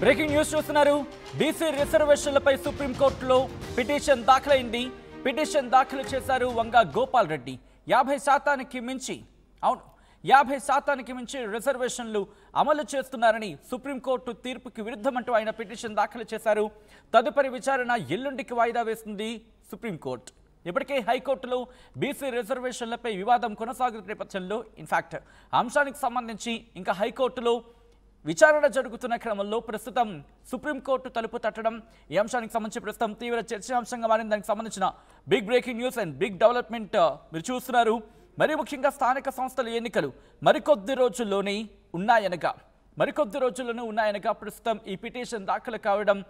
Breaking news చూస్తున్నారు. BC రిజర్వేషన్లపై సుప్రీంకోర్టులో petition దాఖలైంది. Petition దాఖలు చేశారు వంగ గోపాల్ రెడ్డి. 50% మించి 50% మించి రిజర్వేషన్లు అమలు చేస్తున్నారని సుప్రీంకోర్టు తీర్పుకి విరుద్ధమంటూ ఆయన పిటిషన్ దాఖలు చేశారు. తదుపరి విచారణ ఎల్లుండికి వాయిదా వేసింది సుప్రీంకోర్టు. ఇప్పటికే హైకోర్టులో బీసీ రిజర్వేషన్లపై వివాదం కొనసాగుతున్న నేపథ్యంలో ఇన్ఫాక్ట్ అంశానికి సంబంధించి ఇంకా హైకోర్టులో విచారణ జరుగుతున్న క్రమంలో ప్రస్తుతం సుప్రీంకోర్టు తలుపు తట్టడం ఈ అంశానికి సంబంధించి ప్రస్తుతం తీవ్ర చర్చాంశంగా మారింది. దానికి సంబంధించిన big breaking news and big development మీరు చూస్తున్నారు. మరి ముఖ్యంగా స్థానిక సంస్థల ఎన్నికలు మరికొద్ది రోజుల్లోనే ఉన్నాయనగా ప్రస్తుతం ఈ పిటిషన్ దాఖలు కావడం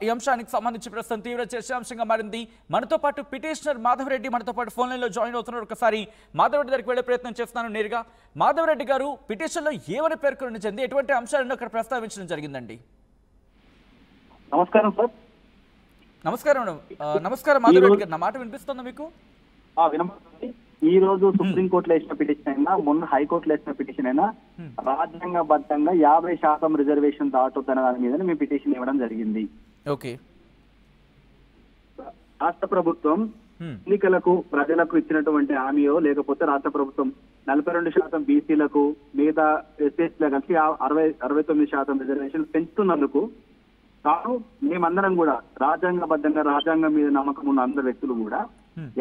ఈ అంశానికి సంబంధించి ప్రస్తుతం తీవ్ర చర్చాంశంగా మారింది. మనతో పాటు పిటిషనర్ మాధవరెడ్డి మనతో పాటు ఫోన్ లైన్లో జాయిన్ అవుతున్నారు. ఒకసారి మాధవరెడ్డి దగ్గరికి వెళ్ళే ప్రయత్నం చేస్తున్నాను నేరుగా. మాధవరెడ్డి గారు, పిటిషన్లో ఏమని పేర్కొనడం, ఎటువంటి అంశాలను అక్కడ ప్రస్తావించడం జరిగిందండి? నమస్కారం సార్. నమస్కారం మాధవరెడ్డి గారు, నా మాట వినిపిస్తుందా మీకు? వినపడుతుంది. ఈ రోజు సుప్రీంకోర్టులో వేసిన పిటిషన్ అయినా మొన్న హైకోర్టులో వేసిన పిటిషన్ అయినా రాజ్యాంగబద్ధంగా 50% రిజర్వేషన్ దాటొద్దన్న దాని మీద మేము పిటిషన్ ఇవ్వడం జరిగింది. ఓకే. రాష్ట్ర ప్రభుత్వం ఎన్నికలకు ప్రజలకు ఇచ్చినటువంటి హామీయో లేకపోతే రాష్ట్ర ప్రభుత్వం 42% బీసీలకు మిగతా ఎస్సీలకు కలిసి 69% రిజర్వేషన్ పెంచుతున్నందుకు తాను మేమందరం కూడా రాజ్యాంగబద్ధంగా రాజ్యాంగం మీద నమ్మకం ఉన్న అందరు వ్యక్తులు కూడా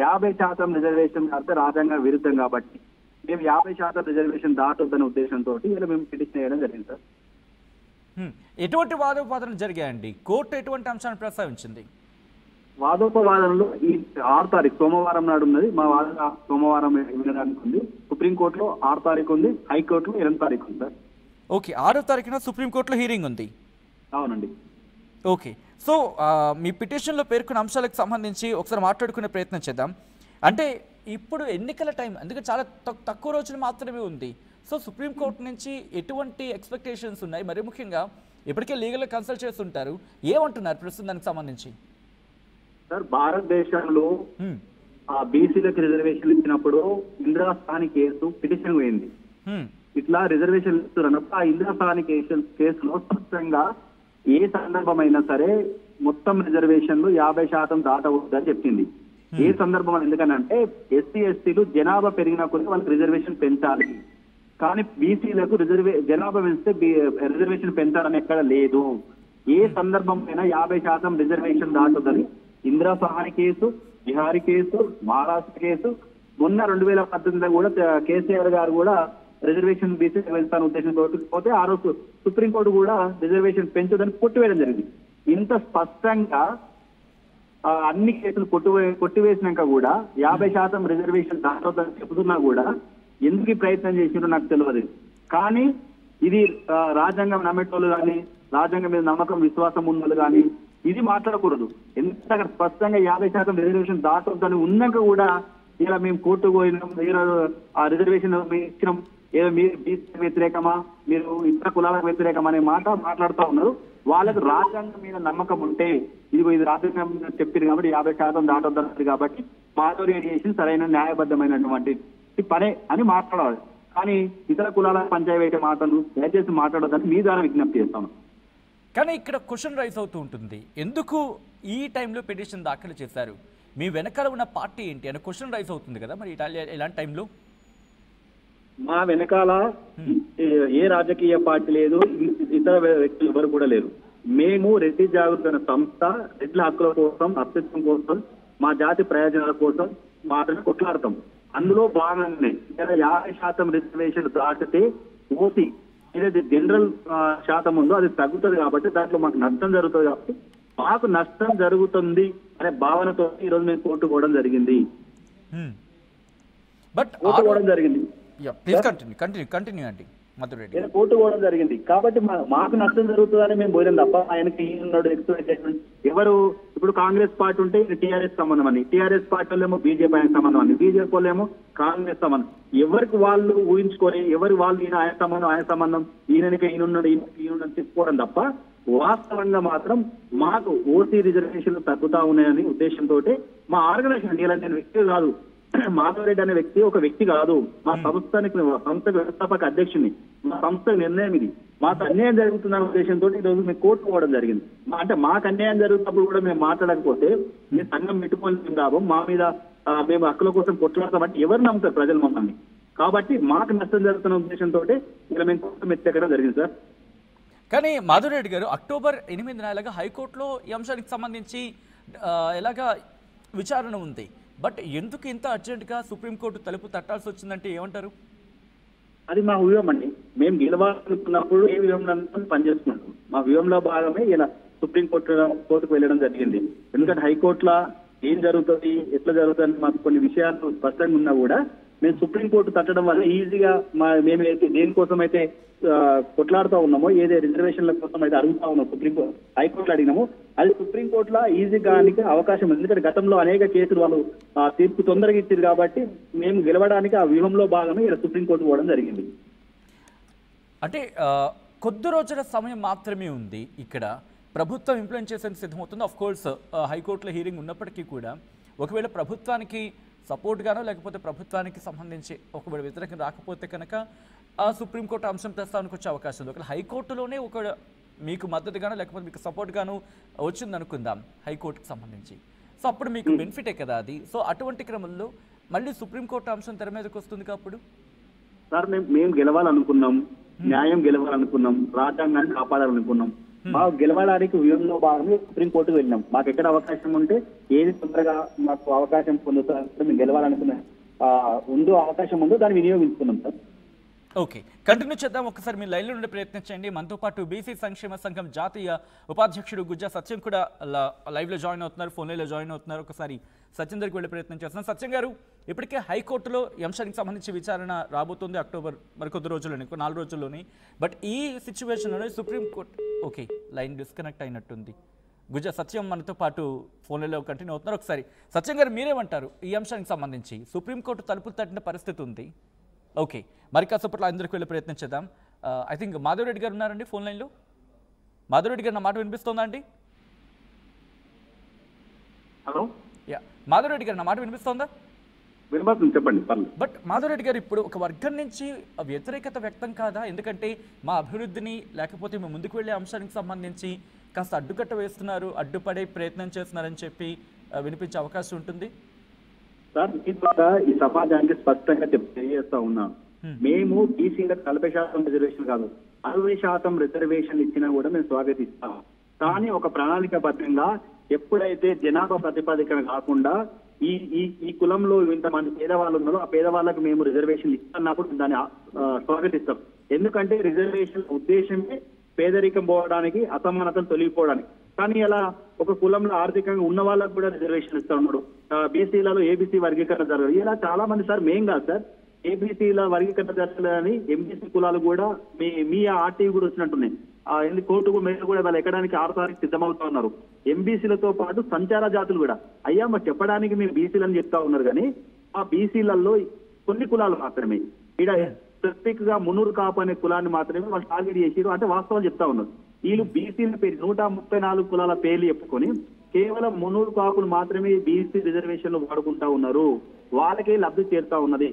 50% రిజర్వేషన్ అంటే రాజ్యాంగ విరుద్ధం కాబట్టి మేము 50% రిజర్వేషన్ దాటొద్దనే ఉద్దేశంతో ఇలా మేము పిటిషన్ వేయడం జరిగింది సార్. ఎటువంటి వాదోపవాదనలు జరిగాయండి? కోర్టు ఎటువంటి అంశాన్ని ప్రస్తావించింది? వాదోపవాదనలో ఈ 6 తారీఖు సోమవారం నాడు ఉన్నది. మా వాదన సోమవారం వినడానికి ఉంది. సుప్రీంకోర్టులో 6 తారీఖు ఉంది, హైకోర్టులో 8 తారీఖు ఉంది సార్. ఓకే, 6వ తారీఖున సుప్రీంకోర్టులో హీరింగ్ ఉంది. అవునండి. ఓకే, సో మీ పిటిషన్లో పేర్కొన్న అంశాలకు సంబంధించి ఒకసారి మాట్లాడుకునే ప్రయత్నం చేద్దాం. అంటే ఇప్పుడు ఎన్నికల టైం, అందుకే చాలా తక్కువ రోజులు మాత్రమే ఉంది. సో సుప్రీంకోర్టు నుంచి ఎటువంటి ఎక్స్పెక్టేషన్స్ ఉన్నాయి? మరి ముఖ్యంగా ఇప్పటికే లీగల్గా కన్సల్ట్ చేస్తుంటారు, ఏమంటున్నారు ప్రస్తుతం దానికి సంబంధించి? సార్, భారతదేశంలో బీసీలకు రిజర్వేషన్ ఇచ్చినప్పుడు ఇందిరాస్థాని కేసు పిటిషన్ పోయింది. ఇట్లా రిజర్వేషన్ ఇస్తున్నప్పుడు ఆ ఇందిరాస్థాని కేసులో స్పష్టంగా ఏ సందర్భమైనా సరే మొత్తం రిజర్వేషన్లు 50% దాటవద్దని చెప్పింది. ఏ సందర్భం ఎందుకనంటే ఎస్సీ ఎస్టీలు జనాభా పెరిగిన కొద్ది వాళ్ళకి రిజర్వేషన్ పెంచాలి, కానీ బీసీలకు జనాభా పెంచితే రిజర్వేషన్ పెంచాలని ఎక్కడ లేదు. ఏ సందర్భం అయినా 50% రిజర్వేషన్ దాటొద్దని Indira Sawhney case, Bihari case, Maharashtra case, మొన్న 2018లో కూడా కేసీఆర్ గారు కూడా రిజర్వేషన్ బీసీ పెంచాలని ఉద్దేశంతో పోతే ఆ రోజు సుప్రీంకోర్టు కూడా రిజర్వేషన్ పెంచదని కొట్టివేయడం జరిగింది. ఇంత స్పష్టంగా అన్ని కేసులు కొట్టివేసినాక కూడా 50% రిజర్వేషన్ దాటొద్దని చెబుతున్నా కూడా ఎందుకు ఈ ప్రయత్నం చేసినారో నాకు తెలియదు. కానీ ఇది రాజ్యాంగం నమ్మేటోళ్ళు కానీ రాజ్యాంగం మీద నమ్మకం విశ్వాసం ఉన్నోళ్ళు కానీ ఇది మాట్లాడకూడదు. ఎందుకంటే స్పష్టంగా 50% రిజర్వేషన్ దాటొద్దని ఉన్నాక కూడా ఇలా మేము కోర్టుకు పోయినాం, ఆ రిజర్వేషన్ ఇచ్చినాం, ఏదో మీరు బీసీ వ్యతిరేకమా, మీరు ఇతర కులాలకు వ్యతిరేకమా అనే మాట మాట్లాడుతూ ఉన్నారు. వాళ్ళకు రాజ్యాంగం మీద నమ్మకం ఉంటే ఇది రాజ్యాంగం చెప్పింది కాబట్టి 50% దాటొద్దన్నది కాబట్టి మాధవరెడ్డి సరైన న్యాయబద్ధమైనటువంటి పనే అని మాట్లాడాలి. కానీ ఇతర కులాల పంచాయతీ మాటలు దయచేసి మాట్లాడొద్దని మీ ద్వారా విజ్ఞప్తి చేస్తాను. కానీ ఇక్కడ క్వశ్చన్ రైజ్ అవుతూ ఉంటుంది, ఎందుకు ఈ టైంలో పిటిషన్ దాఖలు చేశారు, మీ వెనకాల ఉన్న పార్టీ ఏంటి అని క్వశ్చన్ రైజ్ అవుతుంది కదా. మరి ఇలాంటి టైంలో మా వెనకాల ఏ రాజకీయ పార్టీ లేదు, ఇతర వ్యక్తులు ఎవరు కూడా లేరు. మేము రెడ్డి జాగృతి అనే సంస్థ రెడ్ల హక్కుల కోసం, అస్తిత్వం కోసం, మా జాతి ప్రయోజనాల కోసం మాత్రమే కొట్లాడతాం. అందులో భాగంగానే 50% రిజర్వేషన్ దాటితే ఓసీ ఏదైతే జనరల్ శాతం ఉందో అది తగ్గుతుంది కాబట్టి దాంట్లో మాకు నష్టం జరుగుతుంది కాబట్టి మాకు నష్టం జరుగుతుంది అనే భావనతో ఈరోజు మేము కోర్టు పోవడం జరిగింది. కోర్టు పోవడం జరిగింది కాబట్టి మాకు నష్టం జరుగుతుందని మేము పోయినాం తప్ప ఆయనకి ఎవరు ఇప్పుడు కాంగ్రెస్ పార్టీ ఉంటే టీఆర్ఎస్ సంబంధం అని, టీఆర్ఎస్ పార్టీ వాళ్ళేమో బీజేపీ ఆయన సంబంధం అని, బీజేపీ వాళ్ళేమో కాంగ్రెస్ సంబంధం. ఎవరికి వాళ్ళు ఊహించుకొని ఎవరు వాళ్ళు ఈయన ఆయన సంబంధం ఈయనకి ఈయన చెప్పుకోవడం తప్ప వాస్తవంగా మాత్రం మాకు ఓసీ రిజర్వేషన్లు తగ్గుతా ఉన్నాయని ఉద్దేశంతో మా ఆర్గనైజేషన్ ఇలాంటి వ్యక్తి కాదు, మాధవరెడ్డి అనే వ్యక్తి ఒక వ్యక్తి కాదు, మా సంస్థ వ్యవస్థాపక అధ్యక్షుని, మా సంస్థ నిర్ణయం ఇది. మాకు అన్యాయం జరుగుతుందన్న ఉద్దేశంతో ఈ రోజు మేము కోర్టు పోవడం జరిగింది. అంటే మాకు అన్యాయం జరుగుతున్నప్పుడు కూడా మేము మాట్లాడకపోతే మీ సంఘం పెట్టుకోవాల్సింది లాభం మా మీద మేము హక్కుల కోసం కొట్లాడతామంటే ఎవరు నమ్ముతారు ప్రజలు మమ్మల్ని? కాబట్టి మాకు నష్టం జరుగుతున్న ఉద్దేశంతో ఇలా మేము కోర్టు మెత్తెక్కడం జరిగింది సార్. కానీ మాధురెడ్డి గారు అక్టోబర్ 8 హైకోర్టులో ఈ అంశానికి సంబంధించి ఎలాగా విచారణ ఉంది. బట్ ఎందుకు ఇంత అర్జెంటుగా సుప్రీంకోర్టు తలుపు తట్టాల్సి వచ్చిందంటే ఏమంటారు? అది మా వ్యూహం అండి. మేము గెలవాలనుకున్నప్పుడు ఏ వ్యూహంలో పనిచేసుకుంటాం. మా వ్యూహంలో భాగమే ఇలా కోర్టుకు వెళ్ళడం జరిగింది. ఎందుకంటే హైకోర్టులో ఏం జరుగుతుంది, ఎట్లా జరుగుతుంది మాకు కొన్ని విషయాలు స్పష్టంగా ఉన్నా కూడా మేము సుప్రీంకోర్టు తట్టడం వల్ల ఈజీగా మేమైతే దేనికోసం అయితే కొట్లాడుతూ ఉన్నామో, ఏదే రిజర్వేషన్ల కోసం అయితే అడుగుతా ఉన్నాం సుప్రీంకోర్టు హైకోర్టులో అడిగినాము, అది సుప్రీంకోర్టులో ఈజీగా అవకాశం ఉంది. ఎందుకంటే గతంలో అనేక కేసులు వాళ్ళు తీర్పు తొందరగా ఇచ్చారు కాబట్టి మేము గెలవడానికి ఆ వ్యూహంలో భాగమే ఇలా సుప్రీంకోర్టు పోవడం జరిగింది. అంటే కొద్ది రోజుల సమయం మాత్రమే ఉంది. ఇక్కడ ప్రభుత్వం ఇంప్లిమెంట్ చేసేందుకు సిద్ధమవుతుంది. ఆఫ్ కోర్స్ హైకోర్టులో హీరింగ్ ఉన్నప్పటికీ కూడా ఒకవేళ ప్రభుత్వానికి సపోర్ట్గానో లేకపోతే ప్రభుత్వానికి సంబంధించి ఒకవేళ వ్యతిరేకం రాకపోతే కనుక సుప్రీంకోర్టు అంశం ప్రస్తావనకు వచ్చే అవకాశం ఉంది. ఒకవేళ హైకోర్టులోనే ఒక మీకు మద్దతుగానో లేకపోతే మీకు సపోర్ట్గానో వచ్చింది అనుకుందాం హైకోర్టుకి సంబంధించి, సో అప్పుడు మీకు బెనిఫిటే కదా అది. సో అటువంటి క్రమంలో మళ్ళీ సుప్రీంకోర్టు అంశం తెర మీదకి వస్తుంది కాబట్టి సార్ మేము గెలవాలనుకున్నాం, న్యాయం గెలవాలనుకున్నాం, రాజ్యాంగాన్ని కాపాడాలనుకున్నాం. మాకు గెలవడానికి వ్యూహంలో భాగంగా సుప్రీంకోర్టుకు వెళ్ళినాం. మాకు ఎక్కడ అవకాశం ఉంటే ఏది తొందరగా మాకు అవకాశం పొందుతారో మేము గెలవాలనుకున్న అవకాశం ఉందో దాన్ని వినియోగించుకున్నాం సార్. ఓకే, కంటిన్యూ చేద్దాం. ఒకసారి మీ లైన్లో ఉండే ప్రయత్నించండి. మనతో పాటు బీసీ సంక్షేమ సంఘం జాతీయ ఉపాధ్యక్షుడు గుజ్జా సత్యం కూడా లైవ్లో జాయిన్ అవుతున్నారు, ఫోన్ లైన్లో జాయిన్ అవుతున్నారు. ఒకసారి సత్యం దగ్గరికి వెళ్ళే ప్రయత్నం చేస్తున్నాం. సత్యం గారు, ఇప్పటికే హైకోర్టులో ఈ అంశానికి సంబంధించి విచారణ రాబోతుంది అక్టోబర్ మరికొద్ది రోజుల్లోని, 4 రోజుల్లోని. బట్ ఈ సిచ్యువేషన్లోనే సుప్రీంకోర్టు ఓకే లైన్ డిస్కనెక్ట్ అయినట్టుంది. గుజ్జా సత్యం మనతో పాటు ఫోన్లలో కంటిన్యూ అవుతున్నారు. ఒకసారి సత్యం గారు మీరేమంటారు ఈ అంశానికి సంబంధించి? సుప్రీంకోర్టు తలుపులు తట్టిన పరిస్థితి ఉంది. ఓకే, మరి కాసేపట్లో అందరికి వెళ్ళే ప్రయత్నం చేద్దాం. ఐ థింక్ మాధవరెడ్డి గారు ఉన్నారండి ఫోన్ లైన్లో. మాధవరెడ్డి గారు నా మాట వినిపిస్తోందా అండి? హలో, యా మాధవరెడ్డి గారు నా మాట వినిపిస్తోందా? వినపడుతుంది, చెప్పండి. బట్ మాధవరెడ్డి గారు, ఇప్పుడు ఒక వర్గం నుంచి వ్యతిరేకత వ్యక్తం కాదా? ఎందుకంటే మా అభివృద్ధిని లేకపోతే మేము ముందుకు వెళ్ళే అంశానికి సంబంధించి కాస్త అడ్డుకట్ట వేస్తున్నారు, అడ్డుపడే ప్రయత్నం చేస్తున్నారని చెప్పి వినిపించే అవకాశం ఉంటుంది. సార్, మీ ద్వారా ఈ సమాజానికి స్పష్టంగా తెలియజేస్తా ఉన్నాం. మేము బీసీలకు 40% రిజర్వేషన్ కాదు 60% రిజర్వేషన్ ఇచ్చినా కూడా మేము స్వాగతిస్తాం. కానీ ఒక ప్రణాళికాబద్ధంగా ఎప్పుడైతే జనాభా ప్రతిపాదికన కాకుండా ఈ కులంలో ఇంతమంది పేదవాళ్ళు ఉన్నారో ఆ పేదవాళ్ళకు మేము రిజర్వేషన్ ఇస్తున్నప్పుడు దాన్ని స్వాగతిస్తాం. ఎందుకంటే రిజర్వేషన్ ఉద్దేశమే పేదరికం పోవడానికి, అసమానతలు తొలగిపోవడానికి. కానీ ఇలా ఒక కులంలో ఆర్థికంగా ఉన్న వాళ్ళకు కూడా రిజర్వేషన్ ఇస్తా ఉన్నాడు. బీసీలలో ఏబీసీ వర్గీకరణ జరగదు. ఇలా చాలా మంది సార్, మేం కాదు సార్, ఏబీసీల వర్గీకరణ జరగలేదని ఎంబీసీ కులాలు కూడా మీ ఆర్టీవీ కూడా వచ్చినట్టున్నాయి. కోర్టు మేలు కూడా వాళ్ళు ఎక్కడానికి 6 తారీఖు సిద్ధమవుతా ఉన్నారు. ఎంబీసీలతో పాటు సంచార జాతులు కూడా అయ్యా మాకు చెప్పడానికి మీరు బీసీలని చెప్తా ఉన్నారు, కానీ ఆ బీసీలలో కొన్ని కులాలు మాత్రమే ఇక్కడ స్పెసిఫిక్ గా మున్నూరు కాపు అనే కులాన్ని మాత్రమే వాళ్ళు టార్గెట్ చేసారు. అంటే వాస్తవాలు చెప్తా ఉన్నారు. వీళ్ళు బీసీల పేరు 134 కులాల పేర్లు చెప్పుకొని కేవలం మున్నూరు కాపులు మాత్రమే బీసీ రిజర్వేషన్లు వాడుకుంటా ఉన్నారు. వాళ్ళకే లబ్ధి చేరుతా ఉన్నది.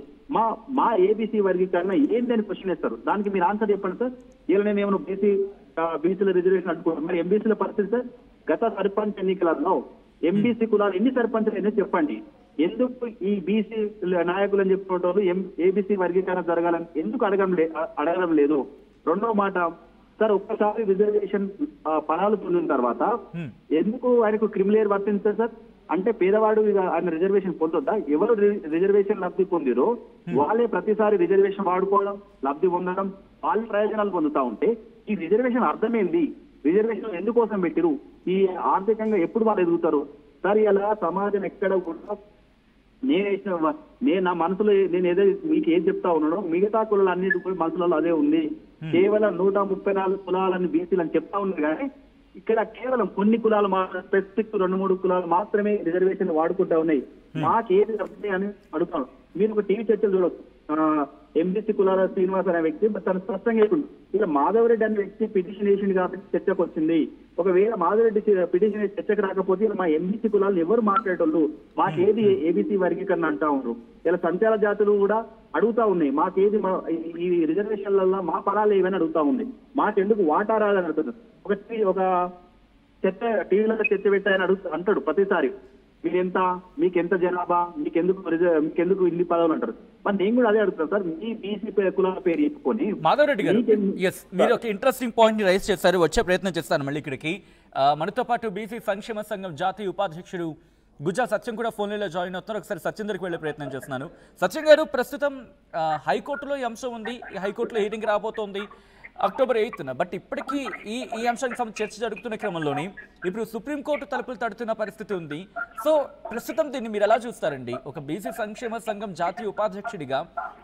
మా ఏబీసీ వర్గీకరణ ఏందని క్వశ్చన్ వేస్తారు. దానికి మీరు ఆన్సర్ చెప్పండి సార్. ఇలా నేను ఏమైనా బీసీల రిజర్వేషన్ అడ్డుకుంటాను. మరి ఎంబీసీల పరిస్థితి సార్, గత సర్పంచ్ ఎన్నికలలో ఎంబీసీ కులాలు ఎన్ని సర్పంచ్లు ఎన్నో చెప్పండి. ఎందుకు ఈ బీసీ నాయకులు అని చెప్పుకుంటారు ఏబీసీ వర్గీకరణ జరగాలని ఎందుకు అడగడం లేదు? రెండో మాట సార్, ఒక్కసారి రిజర్వేషన్ పదాలు పొందిన తర్వాత ఎందుకు ఆయనకు క్రిమిలేర్ వర్తించారు సార్? అంటే పేదవాడు ఆయన రిజర్వేషన్ పొందొద్దా? ఎవరు రిజర్వేషన్ లబ్ధి పొందిరో వాళ్ళే ప్రతిసారి రిజర్వేషన్ వాడుకోవడం, లబ్ధి పొందడం, వాళ్ళ ప్రయోజనాలు పొందుతా ఉంటే ఈ రిజర్వేషన్ అర్థమేంది? రిజర్వేషన్ ఎందుకోసం పెట్టిరు? ఈ ఆర్థికంగా ఎప్పుడు వాళ్ళు ఎదుగుతారు సార్? ఇలా సమాజం ఎక్కడ కూడా నేను నా మనసులో నేను ఏదో మీకు ఏం చెప్తా ఉన్నాడో మిగతా కులాలు అన్నిటి కూడా మనసులలో అదే ఉంది. కేవలం 134 కులాలని బీసీలు అని చెప్తా ఉన్నారు, కానీ ఇక్కడ కేవలం కొన్ని కులాలు మాత్రం స్పెసిఫిక్ 2-3 కులాలు మాత్రమే రిజర్వేషన్ వాడుకుంటా ఉన్నాయి. మాకేది తప్పితే అని అడుగుతాను. మీరు ఒక టీవీ చర్చలు చూడవచ్చు. ఎంబీసీ కులాల శ్రీనివాస్ అనే వ్యక్తి తను స్పష్టంగా చెప్పిండు. ఇలా మాధవరెడ్డి అనే వ్యక్తి పిటిషన్ వేసింది కాబట్టి చర్చకు వచ్చింది. ఒకవేళ మాధవరెడ్డి పిటిషన్ చర్చకు రాకపోతే ఇలా మా ఎంబీసీ కులాలు ఎవరు మాట్లాడేటోళ్ళు, మాకేది ఏబీసీ వర్గీకరణ అంటా ఉన్నారు. ఇలా సంచార జాతులు కూడా అడుగుతా ఉన్నాయి, మాకేది ఈ రిజర్వేషన్లలో మా ఫలాలు ఏవని అడుగుతా ఉంది, మాకెందుకు వాటా రాదని అడుగుతున్నారు. ఒక చర్చ టీవీలలో చర్చ పెట్టాయని అంటాడు ప్రతిసారి, మీకెంత జనాభా, మీకెందుకు ఇన్ని పదవులు అంటారు. మరి నేను కూడా అదే అడుగుతాను సార్, మీ బీసీ కులాల పేరు చెప్పుకొని. మాధవరెడ్డి గారు, మీరు ఒక ఇంట్రెస్టింగ్ పాయింట్ ని రైజ్ చేశారు, వచ్చే ప్రయత్నం చేస్తాను మళ్ళీ ఇక్కడికి. మనతో పాటు బీసీ సంక్షేమ సంఘం జాతీయ ఉపాధ్యక్షుడు గుజ్జా సత్యం కూడా ఫోన్లో జాయిన్ అవుతున్నారు. ఒకసారి సత్యం దగ్గరికి వెళ్ళే ప్రయత్నం చేస్తున్నాను. సత్యం గారు, ప్రస్తుతం హైకోర్టులో ఈ అంశం ఉంది, ఈ హైకోర్టులో హీరింగ్ రాబోతోంది అక్టోబర్ 8న. బట్ ఇప్పటికీ ఈ అంశానికి సంబంధించి చర్చ జరుగుతున్న క్రమంలోనే ఇప్పుడు సుప్రీంకోర్టు తలుపులు తడుతున్న పరిస్థితి ఉంది. సో ప్రస్తుతం దీన్ని మీరు ఎలా చూస్తారండి? ఒక బీసీ సంక్షేమ సంఘం జాతీయ ఉపాధ్యక్షుడిగా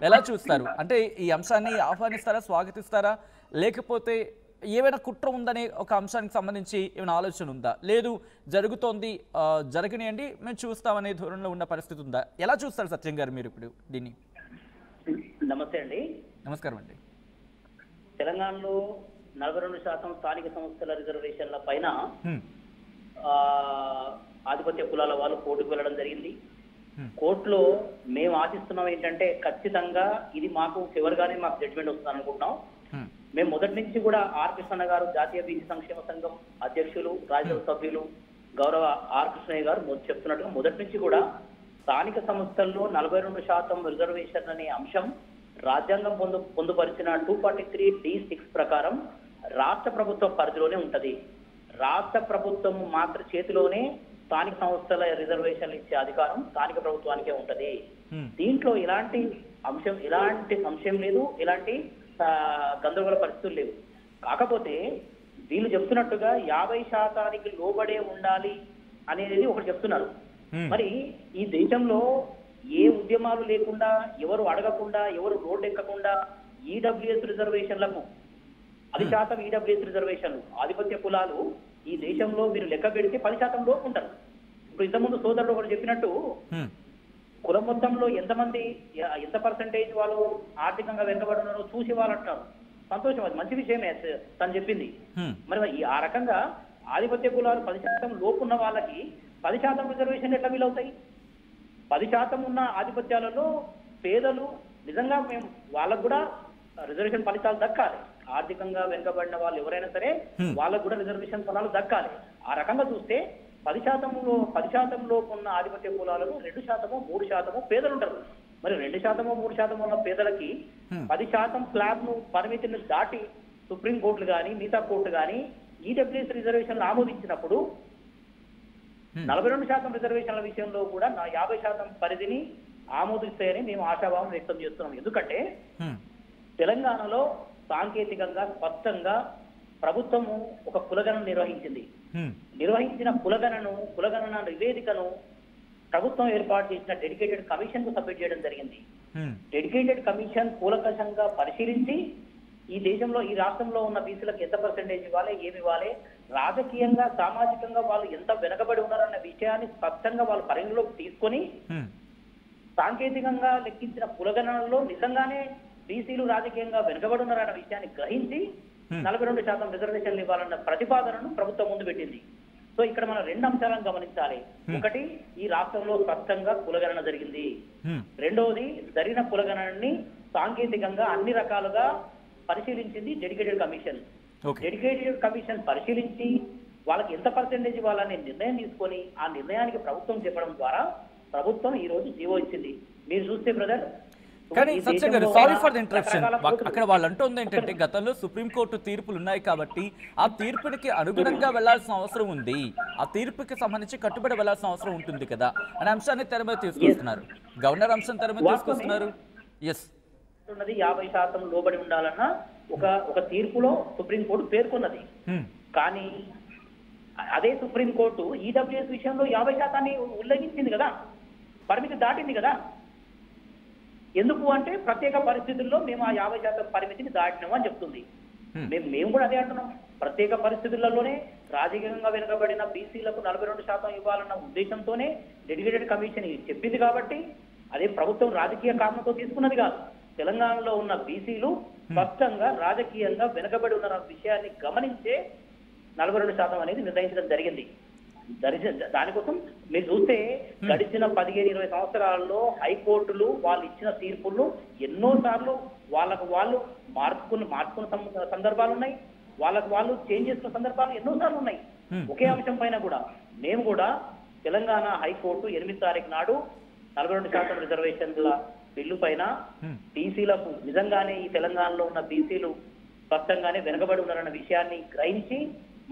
ఎలా చూస్తారు? అంటే ఈ అంశాన్ని ఆహ్వానిస్తారా, స్వాగతిస్తారా, లేకపోతే ఏమైనా కుట్ర ఉందనే ఒక అంశానికి సంబంధించి ఏమైనా ఆలోచన ఉందా? లేదు జరుగుతోంది, జరగనియండి మేము చూస్తామనే ధోరణిలో ఉన్న పరిస్థితి ఉందా? ఎలా చూస్తారు సత్యం గారు మీరు ఇప్పుడు దీన్ని? నమస్తే అండి. నమస్కారం అండి. తెలంగాణలో 42% స్థానిక సంస్థల రిజర్వేషన్ల పైన ఆధిపత్య కులాల వాళ్ళు కోర్టుకు వెళ్ళడం జరిగింది. కోర్టులో మేము ఆశిస్తున్నాం ఏంటంటే ఖచ్చితంగా ఇది మాకు ఫేవర్గానే మాకు జడ్జిమెంట్ వస్తుంది అనుకుంటున్నాం. మేము మొదటి నుంచి కూడా ఆర్ కృష్ణ గారు, జాతీయ బీసీ సంక్షేమ సంఘం అధ్యక్షులు, రాజ్యసభ సభ్యులు గౌరవ ఆర్ కృష్ణయ్య గారు చెప్తున్నట్టుగా మొదటి నుంచి కూడా స్థానిక సంస్థల్లో 42% రిజర్వేషన్ అనే అంశం రాజ్యాంగం పొందుపరిచిన 243(d)(6) ప్రకారం రాష్ట్ర ప్రభుత్వ పరిధిలోనే ఉంటది. రాష్ట్ర ప్రభుత్వం మాత్ర చేతిలోనే స్థానిక సంస్థల రిజర్వేషన్లు ఇచ్చే అధికారం స్థానిక ప్రభుత్వానికే ఉంటది. దీంట్లో ఎలాంటి సంశయం లేదు, ఎలాంటి గందరగోళ పరిస్థితులు లేవు. కాకపోతే వీళ్ళు చెప్తున్నట్టుగా 50% లోబడే ఉండాలి అనేది ఒకటి చెప్తున్నారు. మరి ఈ దేశంలో ఏ ఉద్యమాలు లేకుండా, ఎవరు అడగకుండా, ఎవరు రోడ్డు ఎక్కకుండా ఈడబ్ల్యూఎస్ రిజర్వేషన్లకు 10% ఈడబ్ల్యూఎస్ రిజర్వేషన్లు ఆధిపత్య కులాలు ఈ దేశంలో మీరు లెక్క పెడితే 10% లోపు ఉంటారు. ఇప్పుడు ఇంతకుముందు సోదరుడు ఒకటి చెప్పినట్టు కులం మొత్తంలో ఎంత పర్సెంటేజ్ వాళ్ళు ఆర్థికంగా వెనుకబడి ఉన్నారో చూసి వాళ్ళు అంటారు. సంతోషం, అది మంచి విషయమే తను చెప్పింది. మరి ఆ రకంగా ఆధిపత్య కులాలు 10% లోపు ఉన్న వాళ్ళకి 10% రిజర్వేషన్ ఎట్లా వీలవుతాయి? 10% ఉన్న ఆధిపత్యాలలో పేదలు నిజంగా మేము వాళ్ళకు కూడా రిజర్వేషన్ ఫలితాలు దక్కాలి. ఆర్థికంగా వెనుకబడిన వాళ్ళు ఎవరైనా సరే వాళ్ళకు కూడా రిజర్వేషన్ ఫలాలు దక్కాలి. ఆ రకంగా చూస్తే 10% లోపు ఉన్న ఆధిపత్య కులాలను 2%, 3% పేదలు ఉంటారు. మరి 2%, 3% ఉన్న పేదలకి 10% స్లాబ్ ను పరిమితిని దాటి సుప్రీంకోర్టులు కానీ మిగతా కోర్టు కానీ ఈడబ్ల్యూఎస్ రిజర్వేషన్లు ఆమోదించినప్పుడు 42% రిజర్వేషన్ల విషయంలో కూడా 50% పరిధిని ఆమోదిస్తాయని మేము ఆశాభావం వ్యక్తం చేస్తున్నాం. ఎందుకంటే తెలంగాణలో సాంకేతికంగా స్పష్టంగా ప్రభుత్వము ఒక కులగణన నిర్వహించింది. నిర్వహించిన కులగణన నివేదికను ప్రభుత్వం ఏర్పాటు చేసిన డెడికేటెడ్ కమిషన్ కు సబ్మిట్ చేయడం జరిగింది. డెడికేటెడ్ కమిషన్ కూలంకషంగా పరిశీలించి ఈ దేశంలో, ఈ రాష్ట్రంలో ఉన్న బీసీలకు ఎంత పర్సెంటేజ్ ఇవ్వాలి, ఏమి ఇవ్వాలి, రాజకీయంగా సామాజికంగా వాళ్ళు ఎంత వెనకబడి ఉన్నారన్న విషయాన్ని స్పష్టంగా వాళ్ళు పరిగణలోకి తీసుకొని సాంకేతికంగా లెక్కించిన కులగణనలో నిజంగానే బీసీలు రాజకీయంగా వెనుకబడి ఉన్నారన్న విషయాన్ని గ్రహించి 42% రిజర్వేషన్లు ఇవ్వాలన్న ప్రతిపాదనను ప్రభుత్వం ముందు పెట్టింది. సో ఇక్కడ మనం 2 అంశాలను గమనించాలి. ఒకటి, ఈ రాష్ట్రంలో స్పష్టంగా కులగణన జరిగింది. రెండవది, జరిగిన కులగణనని సాంకేతికంగా అన్ని రకాలుగా పరిశీలించింది డెడికేటెడ్ కమిషన్. డెడికేటెడ్ కమిషన్ పరిశీలించి వాళ్ళకి ఎంత పర్సెంటేజ్ ఇవ్వాలనే నిర్ణయం తీసుకొని ఆ నిర్ణయానికి ప్రభుత్వం చెప్పడం ద్వారా ప్రభుత్వం ఈ రోజు జీవో ఇచ్చింది. మీరు చూస్తే బ్రదర్, కానీ సత్యం గారు, సారీ ఫర్ ది ఇంటరప్షన్, అక్కడ వాళ్ళు అంటుంది ఏంటంటే గతంలో సుప్రీంకోర్టు తీర్పులు ఉన్నాయి కాబట్టి ఆ తీర్పునికి అనుగుణంగా వెళ్లాల్సిన అవసరం ఉంది, ఆ తీర్పుకి సంబంధించి కట్టుబడి వెళ్లాల్సిన అవసరం ఉంటుంది కదా అనే అంశాన్ని తెర మీద తీసుకొస్తున్నారు. గవర్నర్ అంశం తెర మీద తీసుకొస్తున్నారు. 50% లోబడి ఉండాలన్న ఒక తీర్పులో సుప్రీంకోర్టు పేర్కొన్నది. కానీ అదే సుప్రీంకోర్టు ఈడబ్ల్యూఎస్ విషయంలో 50% ఉల్లంఘించింది కదా, పరిమితి దాటింది కదా. ఎందుకు అంటే ప్రత్యేక పరిస్థితుల్లో మేము ఆ 50% పరిమితిని దాటినాము అని చెప్తుంది. మేము కూడా అదే అంటున్నాం. ప్రత్యేక పరిస్థితులలోనే రాజకీయంగా వెనుకబడిన బీసీలకు 42% ఇవ్వాలన్న ఉద్దేశంతోనే డెడికేటెడ్ కమిషన్ చెప్పింది కాబట్టి అదే ప్రభుత్వం రాజకీయ కారణంతో తీసుకున్నది కాదు. తెలంగాణలో ఉన్న బీసీలు స్పష్టంగా రాజకీయంగా వెనుకబడి ఉన్న విషయాన్ని గమనించే 42% అనేది నిర్ణయించడం జరిగింది. దానికోసం మీరు చూస్తే గడిచిన 15-20 సంవత్సరాల్లో హైకోర్టులు వాళ్ళు ఇచ్చిన తీర్పులు ఎన్నోసార్లు వాళ్ళు మార్చుకున్న సందర్భాలు ఉన్నాయి, వాళ్ళు చేంజ్ చేసుకున్న సందర్భాలు ఎన్నోసార్లు ఉన్నాయి. ఒకే అంశం పైన కూడా మేము కూడా తెలంగాణ హైకోర్టు 8 తారీఖు నాడు 42% రిజర్వేషన్ల బిల్లు పైన బీసీలకు నిజంగానే ఈ తెలంగాణలో ఉన్న బీసీలు స్పష్టంగానే వెనుకబడి ఉన్నారన్న విషయాన్ని గ్రహించి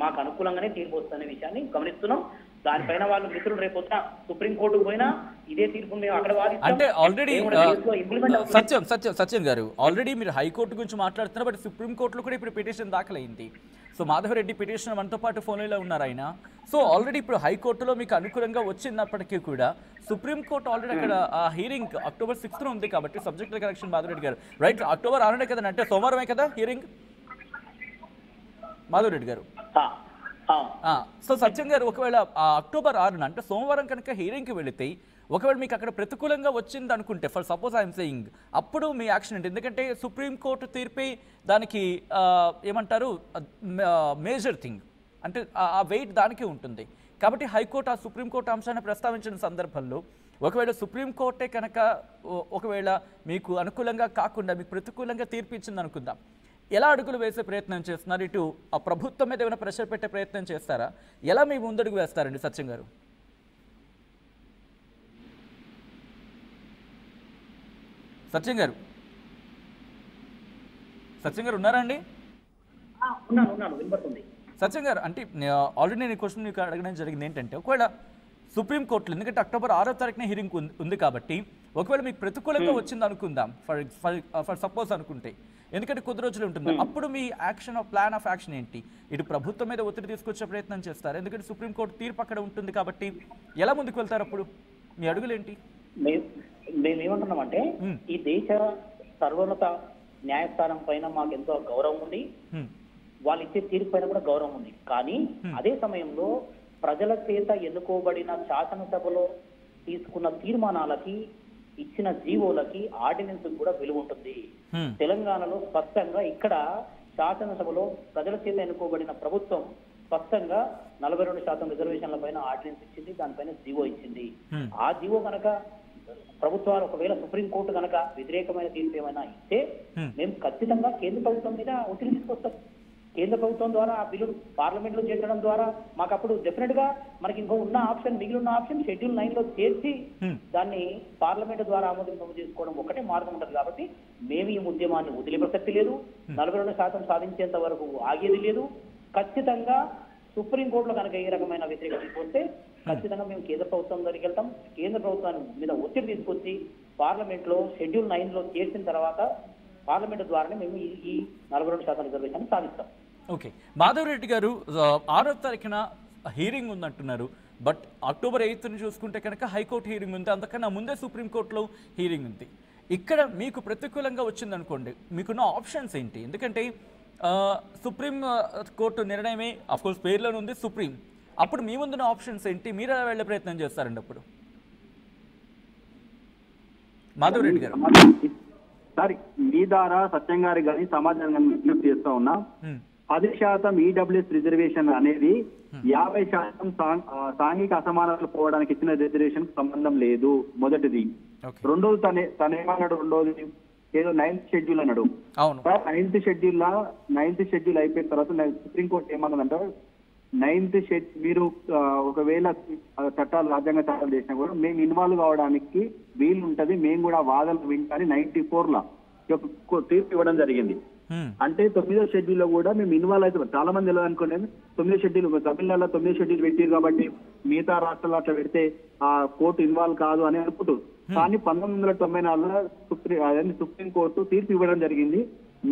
మాకు అనుకూలంగానే తీర్పు వస్తున్న విషయాన్ని గమనిస్తున్నాం. దానిపైన వాళ్ళు మిత్రులు రేపు సుప్రీంకోర్టుకు పోయినా ఇదే తీర్పు మేము అక్కడ అంటే ఆల్రెడీ సత్యం గారు ఆల్రెడీ మీరు హైకోర్టు గురించి మాట్లాడుతున్నారు, బట్ సుప్రీంకోర్టులో కూడా ఇప్పుడు పిటిషన్ దాఖలైంది. సో మాధవరెడ్డి పిటిషన్ మనతో పాటు ఫోన్లో ఉన్నారు ఆయన. సో ఆల్రెడీ ఇప్పుడు హైకోర్టులో మీకు అనుకూలంగా వచ్చినప్పటికీ కూడా సుప్రీంకోర్టు ఆల్రెడీ అక్కడ ఆ హీరింగ్ October 6th ఉంది కాబట్టి సబ్జెక్ట్ కరెక్షన్ మాధవరెడ్డి గారు రైట్. October 6 కదా, అంటే సోమవారమే కదా హీరింగ్ మాధవరెడ్డి గారు. సో సత్యం గారు ఒకవేళ October 6 అంటే సోమవారం కనుక హీరింగ్కి వెళితే ఒకవేళ మీకు అక్కడ ప్రతికూలంగా వచ్చింది అనుకుంటే, ఫర్ సపోజ్ ఐఎమ్ సేయింగ్, అప్పుడు మీ యాక్షన్ ఏంటి? ఎందుకంటే సుప్రీంకోర్టు తీర్పే దానికి ఏమంటారు మేజర్ థింగ్, అంటే ఆ వెయిట్ దానికి ఉంటుంది కాబట్టి హైకోర్టు ఆ సుప్రీంకోర్టు అంశాన్ని ప్రస్తావించిన సందర్భంలో ఒకవేళ సుప్రీంకోర్టే కనుక ఒకవేళ మీకు అనుకూలంగా కాకుండా మీకు ప్రతికూలంగా తీర్పు ఇచ్చింది అనుకుందాం, ఎలా అడుగులు వేసే ప్రయత్నం చేస్తున్నారు? ఇటు ఆ ప్రభుత్వం మీద ఏమైనా ప్రెషర్ పెట్టే ప్రయత్నం చేస్తారా? ఎలా మీ ముందడుగు వేస్తారండి సత్యం గారు? సత్యం గారు ఉన్నారా అండి? సత్యం గారు, అంటే ఆల్రెడీ నేను క్వశ్చన్ మీకు అడగడం జరిగింది ఏంటంటే, ఒకవేళ సుప్రీంకోర్టులో ఎందుకంటే October 6 హీరింగ్ ఉంది కాబట్టి ఒకవేళ మీకు ప్రతికూలంగా వచ్చింది అనుకుందాం, ఫర్ సపోజ్ అనుకుంటే, ఎందుకంటే కొద్ది రోజులు ఉంటుంది, అప్పుడు మీ యాక్షన్ ప్లాన్ ఆఫ్ యాక్షన్ ఏంటి? ఇటు ప్రభుత్వం మీద ఒత్తిడి తీసుకొచ్చే ప్రయత్నం చేస్తారు, ఎందుకంటే సుప్రీంకోర్టు తీర్పు అక్కడ ఉంటుంది కాబట్టి ఎలా ముందుకు వెళ్తారు? అప్పుడు మీ అడుగులు ఏంటి? మేమేమంటున్నామంటే ఈ దేశ సర్వోన్నత న్యాయస్థానం పైన మాకు ఎంతో గౌరవం ఉంది, వాళ్ళు ఇచ్చే తీర్పు పైన కూడా గౌరవం ఉంది. కానీ అదే సమయంలో ప్రజల చేత ఎన్నుకోబడిన శాసనసభలో తీసుకున్న తీర్మానాలకి, ఇచ్చిన జీవోలకి, ఆర్డినెన్స్ కూడా విలువ ఉంటుంది. తెలంగాణలో స్పష్టంగా ఇక్కడ శాసనసభలో ప్రజల చేత ఎన్నుకోబడిన ప్రభుత్వం స్పష్టంగా 42% రిజర్వేషన్ల పైన ఆర్డినెన్స్ ఇచ్చింది, దానిపైన జీవో ఇచ్చింది. ఆ జీవో కనుక ప్రభుత్వాలు ఒకవేళ సుప్రీంకోర్టు కనుక వ్యతిరేకమైన తీర్పు ఏమైనా ఇస్తే మేము ఖచ్చితంగా కేంద్ర ప్రభుత్వం మీద ఒత్తిడి తీసుకొస్తాం. కేంద్ర ప్రభుత్వం ద్వారా ఆ బిల్లు పార్లమెంట్ లో చేర్చడం ద్వారా మాకు అప్పుడు డెఫినెట్ గా మనకి ఇంకో ఉన్న ఆప్షన్, మిగిలిన ఆప్షన్ Schedule 9 లో చేర్చి దాన్ని పార్లమెంట్ ద్వారా ఆమోదింప చేసుకోవడం ఒకటే మార్గం ఉంటుంది. కాబట్టి మేము ఈ ఉద్యమాన్ని వదిలే ప్రసక్తి లేదు, 42% సాధించేంత వరకు ఆగేది లేదు. ఖచ్చితంగా సుప్రీంకోర్టులో కనుక ఏ రకమైన వ్యతిరేకత తీసుకొస్తే ఖచ్చితంగా మేము కేంద్ర ప్రభుత్వం దగ్గరికి వెళ్తాం. కేంద్ర ప్రభుత్వాన్ని మీద ఒత్తిడి తీసుకొచ్చి పార్లమెంట్ లో Schedule 9 లో చేర్చిన తర్వాత పార్లమెంట్ ద్వారానే మేము ఈ 42% రిజర్వేషన్ సాధిస్తాం. ఓకే, మాధవరెడ్డి గారు 6వ తారీఖున హీరింగ్ ఉందంటున్నారు, బట్ October 8th చూసుకుంటే కనుక హైకోర్టు హీరింగ్ ఉంది, అంతకన్నా ముందే సుప్రీంకోర్టులో హీరింగ్ ఉంది. ఇక్కడ మీకు ప్రతికూలంగా వచ్చింది అనుకోండి, మీకున్న ఆప్షన్స్ ఏంటి? ఎందుకంటే సుప్రీం కోర్టు నిర్ణయమే అఫ్కోర్స్ పేర్లోనే ఉంది సుప్రీం, అప్పుడు మీ ముందున్న ఆప్షన్స్ ఏంటి? మీరు ఎలా వెళ్ళే ప్రయత్నం చేస్తారండి అప్పుడు? మాధవరెడ్డి గారు సార్, మీ ద్వారా సత్యం గారి కానీ సమాజాన్ని విజ్ఞప్తి చేస్తా ఉన్నా, 10% EWS రిజర్వేషన్ అనేది 50% సాంఘిక అసమానతలు పోవడానికి ఇచ్చిన రిజర్వేషన్ సంబంధం లేదు. మొదటిది. రెండోది తనేమన్నాడు, రెండోది ఏదో 9th షెడ్యూల్ అన్నాడు. 9th షెడ్యూల్ అయిపోయిన తర్వాత సుప్రీంకోర్టు ఏమన్నదంటే, 9th షెడ్యూల్ మీరు ఒకవేళ చట్టాలు రాజ్యాంగ చట్టాలు చేసినా కూడా మేము ఇన్వాల్వ్ కావడానికి వీలు ఉంటది, మేము కూడా వాదనలు వింటాని 94లో తీర్పు ఇవ్వడం జరిగింది. అంటే 9వ షెడ్యూల్ లో కూడా మేము ఇన్వాల్వ్ అవుతాం. చాలా మంది ఎలా అనుకోండి, 9వ షెడ్యూల్ తమిళనాడులో 9వ షెడ్యూల్ పెట్టారు కాబట్టి మిగతా రాష్ట్రాల్లో అట్లా పెడితే ఆ కోర్టు ఇన్వాల్వ్ కాదు అని అనుకుంటారు. కానీ 1994లో సుప్రీంకోర్టు తీర్పు ఇవ్వడం జరిగింది.